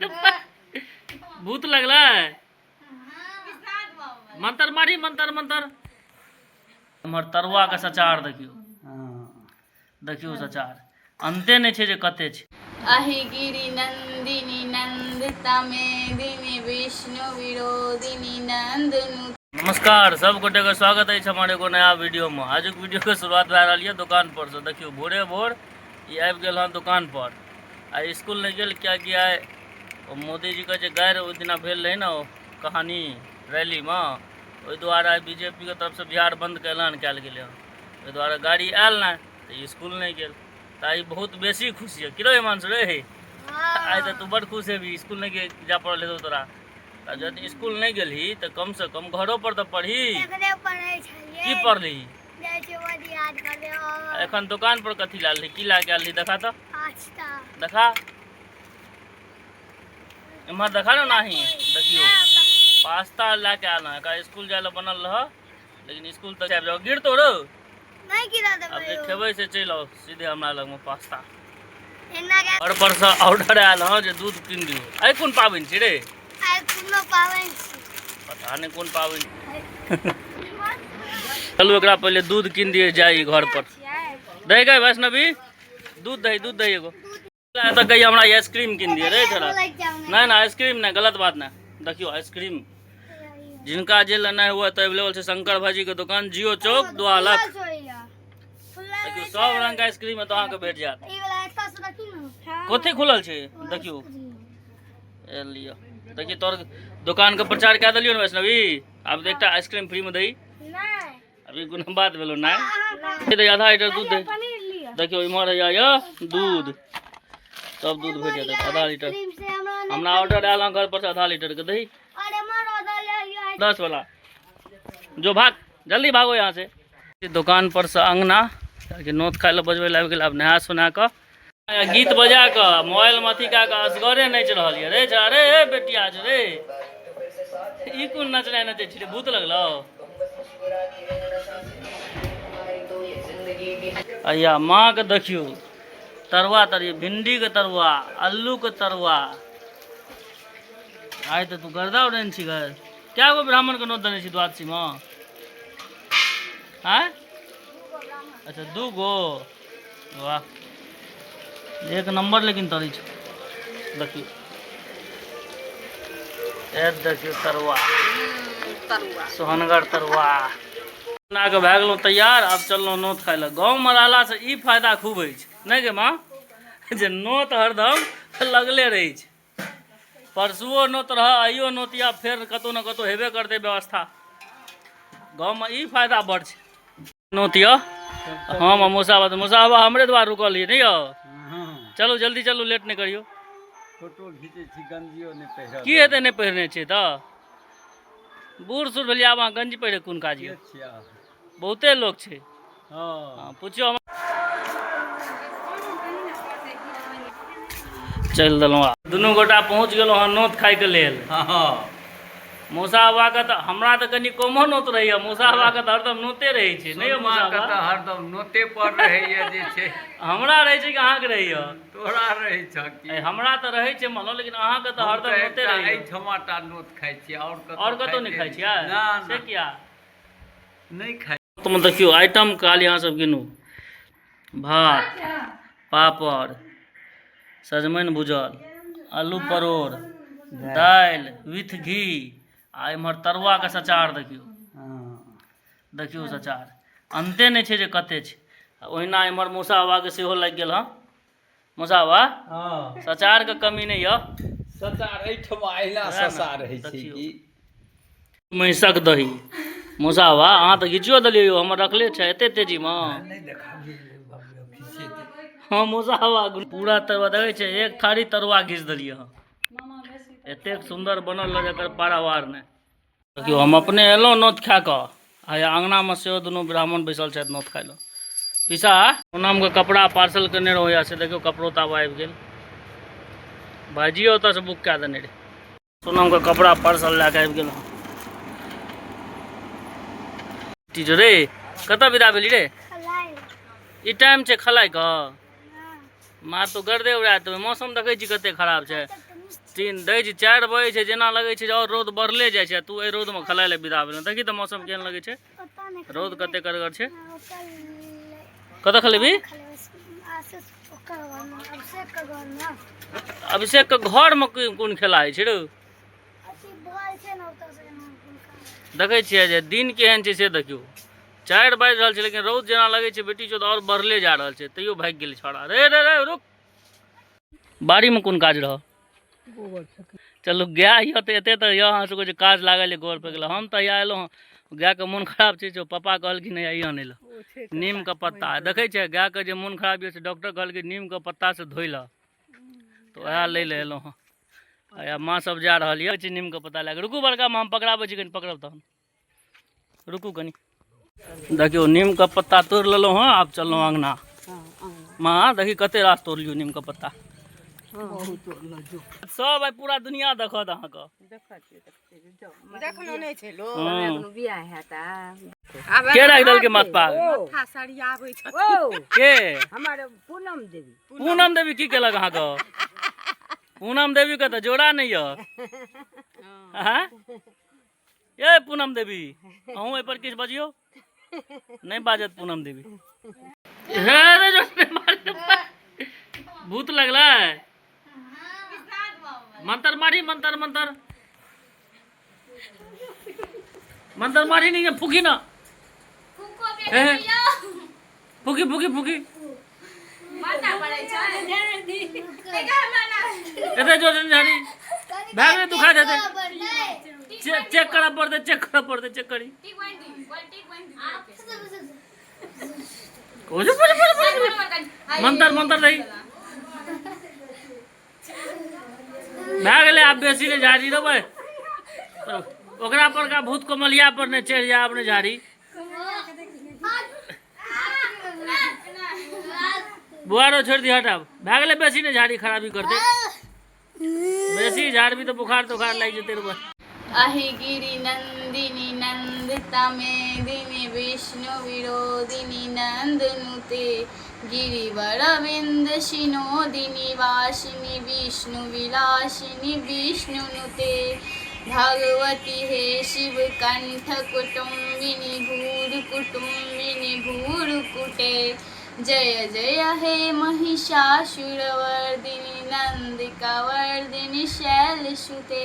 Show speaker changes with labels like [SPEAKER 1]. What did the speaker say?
[SPEAKER 1] भूत लगला है। मंत्र मारी मंत्र मंत्र। हमर तरुआ का सचार देखियो, देखियो सचार अंते नहीं छे जे कते छे।
[SPEAKER 2] अहि गिरि नंदिनी नंदिता मेदिनी विष्णु विरोधिनी नंदनु।
[SPEAKER 1] नमस्कार सब गोटे का स्वागत है हमारे एगो नया वीडियो में। आज वीडियो के शुरुआत भए रही है दुकान पर से। देखियो भोरे भोर ये आबि गेल हन दुकान पर। आ स्कूल नहीं गेल क्या किया है मोदी जी का जो गैर उस दिना भेल रहे ना कहानी रैली में, ओहि द्वारा बीजेपी के तरफ से बिहार बंद के ऐलान कल गए। ओहि द्वारा गाड़ी आयल ना तो स्कूल नहीं गेल। ताई बहुत बेसी खुशी है कि मान रे आई तो तू बड़ खुश है भी स्कूल नहीं जा पड़ल है तोरा। यदि स्कूल नहीं गेलही तो कम से कम घरों पर तो पढ़ी। की पढ़ली एखन दुकान पर कथी लाल रही की ला के आली देखा तो देखा इम्हर देखा ना नहीं देखियो पास्ता ला के आना है। स्कूल जाए बनल रह लेकिन स्कूल तक जाओ गिर तो रो
[SPEAKER 2] नहीं गिरा दे
[SPEAKER 1] अब खेबे से चल आओ सीधे हमरा लग में पास्ता और पर से ऑर्डर आयल हां जे दूध किन दियो। आई कोन पाबन छी रे?
[SPEAKER 2] आई कोनो पाबन छी
[SPEAKER 1] पता नहीं कोन पाबन। चलो एकरा पहले दूध किन दिए जाई घर पर। दही गए वैष्णवी दूध दही एगो तो कही हमरा आइसक्रीम किन दिए रे छोरा। नहीं ना आइसक्रीम नहीं गलत बात ना। देखियो आइसक्रीम जिनका जे लेना हुआ तो अवेलेबल है शंकर भाजी के दुकान जियो चौक 2 लाख। देखियो सब रंग का आइसक्रीम है तो अहाँ के भेट जात। कथी खुलल छे देखियो ए लियो। देखिए तोर दुकान के प्रचार क्या दिलियो ना वैष्णवी। अब देखता आइसक्रीम फ्री में दही अभी गुना बात भेलो ना आधा लीटर दूध दे। देखियो इमर है दूध सब दूध भेट जाता आधा लीटर। हमरा ऑर्डर आयल घर पर से आधा लीटर के दही 10 वाला। जो भाग जल्दी भागो यहाँ से। दुकान पर से अंगना नोत खाए ला बजबे लाग गेल। अब नहा सुना कर गीत बजा कर मोबाइल में अथी कए के असगरे नाचि रहल है रे। अरे बेटिया रे ई कोन नचनाइ नचै छी रे भूत लगलो। अया माँ के देखियो तरुआ तरी भिंडी के तरुआ आलू के तरुआ। आइ तो तू गर्दा उड़न छी घर। क्या गो ब्राह्मण के नोत देने छी द्वादशी में? हाँ अच्छा 2 गो वाह एक नंबर लेकिन तरी छ। देखियो देखियो तरुआ सोहनगर तरुआ ना के भए गेलो तैयार। अब चललो नोत खाय ला। गाँव में रहला से ई फायदा खूब है नहीं गे माँ जे नोत हरदम लगले रही। परसुओ नोत रह आइयो नोत या फिर कतौ न कतौ हेबे करते व्यवस्था। गाँव में ई फायदा बड़ छै नोत या। हाँ मुसाबा हमरे द्वारा रुकल ही नहीं चलो जल्दी चलो लेट नहीं करियो।
[SPEAKER 3] फोटो घीचे छी गंजियो नहीं पहिर
[SPEAKER 1] की हेते नहीं पहिरने छी त बूढ़ सूढ़ भेलिया आब गंजी पहिरे कोन काज ये बहुते लोग छे। हां पूछियो चल दलो दुनू गोटा पहुंच गेलो हन नोत खाय के लेल। हां मुसाबा का तो हमरा तो कनी कमो नोत रही है। मुसाबा का तो हरदम नोते रही छे नहीं हो मुसाबा
[SPEAKER 3] तो हरदम नोते पर रहे है जे छे।
[SPEAKER 1] हमरा रही छे कि अहाँ के रही है?
[SPEAKER 3] तोरा रही छ कि
[SPEAKER 1] हमरा तो रही छे मानो लेकिन अहाँ के तो हरदम नोते रही है।
[SPEAKER 3] ए टमाटर नोत खाइ छी और
[SPEAKER 1] कतो नहीं खाइ छी
[SPEAKER 3] ना
[SPEAKER 1] से क्या
[SPEAKER 3] नहीं खाइ।
[SPEAKER 1] तुम देखियो आइटम काल यहाँ सब गिनू भात पापड़ सजमन भुजल आलू परोर दाल विथ घी आ इम्हर तरुआ के सचार देखियो। देखियो सचार अंते नहीं छे जे कते छे। ओहिना इम्हर मुसाबा के सेहो लग गेल। हाँ मुसाबा सचार के कमी नहीं है।
[SPEAKER 3] सचार एठमा आइला सचार रहे छे कि
[SPEAKER 1] महिषक दही मुसाबा अहाँ तो घिचियो दलियो हमर रखले छे एते तेजी में
[SPEAKER 3] नहीं देखाबी खींचे दे।
[SPEAKER 1] हाँ मुसाबा पूरा तरुआ देखे छे एक थारी तरुआ घिच दलिए। हाँ एते सुंदर बनल रहे जकर पारावार ने। देखियो हम अपने एलो नोत खा के आ अंगना में से दोनों ब्राह्मण बैसल छथि नोत खाय लो। पिसा सोनम के कपड़ा पार्सल करने रहो से देखियो कपड़ो तब आबि गेल। भाजियो ओतऽ से बुक कए देने रे। सोनम के कपड़ा पार्सल लए के आबि गेल। टीचर रे कतऽ विदा भेली रे? ई टाइम छे खलाइ का मार तो गर्दे उड़ा देबै। मौसम देखै छी कते खराब छै। 3 दै छै 4 बजे छै जेना लगै छै जे और रौद बढ़ले जाइ छै तू ए रौद में खलाय ले विदा भेल देखी त मौसम केहन लगै छै
[SPEAKER 2] पता नहीं
[SPEAKER 1] रौद कते करगर छै
[SPEAKER 2] ओकर
[SPEAKER 1] कत खलेबी
[SPEAKER 2] आशीष ओकर घर में अभिषेक के घर में
[SPEAKER 1] अभिषेक के घर में कोन खेला है छै रे
[SPEAKER 2] अथी बॉल छै ना ओतऽ से
[SPEAKER 1] देखै छियै जे दिन केहन छै से देखियो 4 बाजि रहल छै लेकिन रौद जेना लगै छै बेटी चोद और बढ़ले जा रहल छै तैयो भागि गेल छोड़ा रे रे रे रुक बाड़ी में कोन काज रह चलू गाय ये तो एते तो यहाँ सबके जे काज लागल है गोर पे गेल हम तो यहाँ एलहुँ गाय के मन खराब छै जो पापा कहलखिन यहाँ आने ला नीम के पत्ता देखै छै गाय के जे मन खराब है डॉक्टर कहलखिन नीम के पत्ता से धोइ ला तो वह ले ले एलहुँ हँ या माँ सब जा रही है नीम के पत्ता लैके रुकू बड़का माँ हम पकड़ाबै छी कनि पकड़ब तहन रुकू कनि देखियो नीम के पत्ता तोड़ लेलहुँ हँ आब चललहुँ अंगना माँ देखी कते रास तोड़लियो नीम के पत्ता सब आइ पूरा दुनिया देखत अहाँके
[SPEAKER 4] देखनो नहीं छै लोग
[SPEAKER 1] हाँ।
[SPEAKER 4] बियाह हेता
[SPEAKER 1] के राखि देलकै माथ पर
[SPEAKER 4] माथा सरियाबै छै
[SPEAKER 1] के
[SPEAKER 4] हमर पूनम देवी
[SPEAKER 1] पूनम देवी की केलक अहाँके पूनम देवी के तऽ जोड़ा नहीं है हाँ? ये पूनम देवी अहूँ एहि पर किछु बजियो नहीं बाजत पूनम देवी हे रे जो भूत लगला मंत्र मारी मंत्र मंत्र मंत्र मारी नहीं है फूकी ना हे, फूकी फूकी फूकी एते जो झाड़ी भाग रे दुखा देते चेक करा पड़ते चेक करी मंत्र मंत्र रही भाग ले आप बेसी ने झाड़ी रे भाई ओकरा पर का भूत कोमलिया पर ने चढ़ जा अपने झाड़ी बुआरो छोड़ दी हटाब भाग ले बेसी ने झाड़ी खराबी कर दे बेसी झाड़ भी तो बुखार लग जेते रे
[SPEAKER 2] अहि गिरि नंदिनी नंदिता मेदिनी विष्णु विरोधिनी नंदनुते गिरिवर विंद शिनोदिनी वासिनी विष्णु विलासिनी विष्णुनुते भगवती हे शिव कंठ कुटुंबिनी भूर कुटुंबिनी भूरकुटे जय जय हे महिषासुरवर्दिनी नंदिका वर्दिनी शैलसुते।